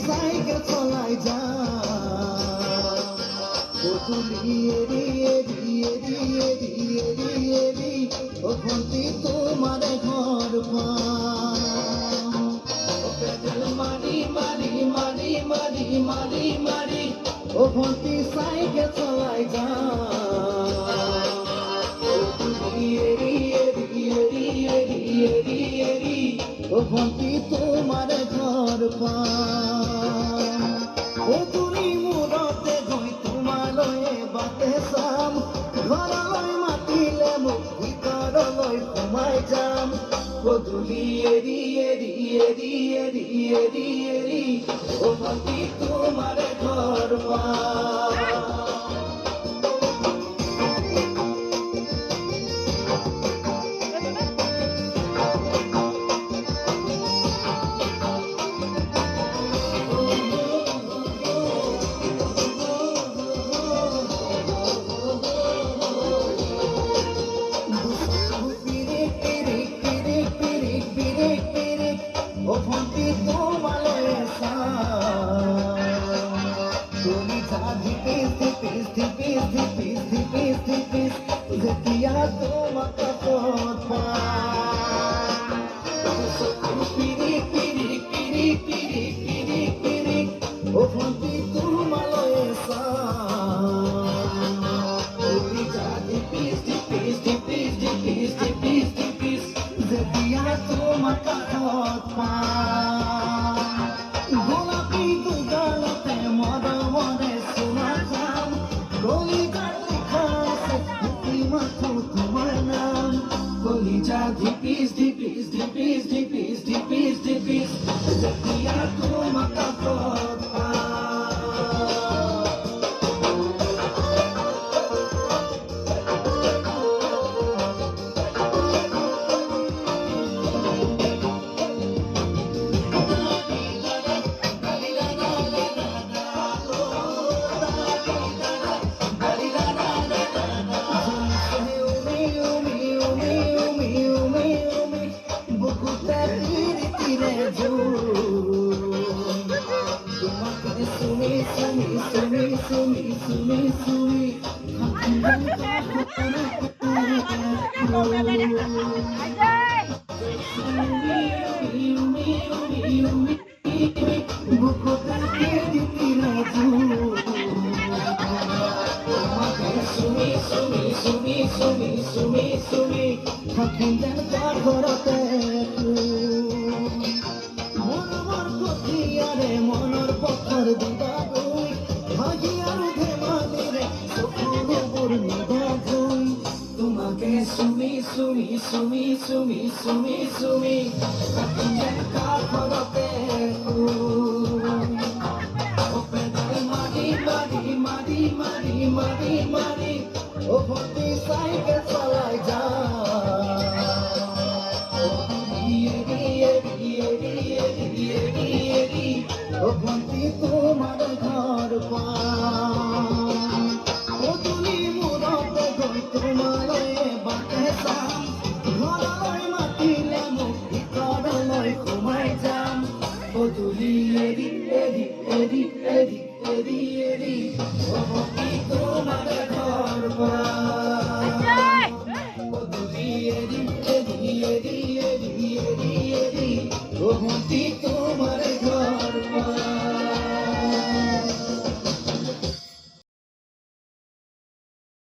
cycle চলাই যা তোমার ঘর মারি মারি মারি মারি মারি মারি ও ভন্তি সাইকেল চলাই যা ও ভন্তি তোমার ঘর পা ও তুমি মুরতে গই তোমালয়ে বাতে সাম ঘরলৈ মাতিলে মোক ভিতৰলৈ সোমাই যাম গধূলি এৰি এৰি এৰি এৰি এৰি এৰি ও ভন্তি তোমাৰ ঘৰ পা গোলাপি দুগালতে মনে মনে শোনা খাম কলিজার লেখা আছে মাথো তোমার নাম কলিজা ধিপিস ধিপিস ধিপিস ধিপিস ধিপিস ধিপিস যেতিয়া তোমার কাষত মনৰ পথৰ দিবা গৈ ভাগি আৰু ধেমালিৰে চকুবোৰ নিবা গৈ তোমাকে চুমি চুমি চুমি চুমি চুমি চুমি কাষৰতে মাৰি মাৰি মাৰি মাৰি মাৰি মাৰি ও ভন্তি চাইকেল চলাই যা ও ভন্তি তোমার ঘর পা ও তুমি মুরতে গই তোমালয়ে বাতে যাম ঘৰলৈ মাতিলে মোক ভিতৰলৈ সোমাই যাম গধূলি এৰি এৰি এৰি এৰি এৰি এৰি ও ভন্তি তোমাৰ ঘৰ পা গধূলি এৰি এৰি এৰি এৰি এৰি এৰি ও ভন্তি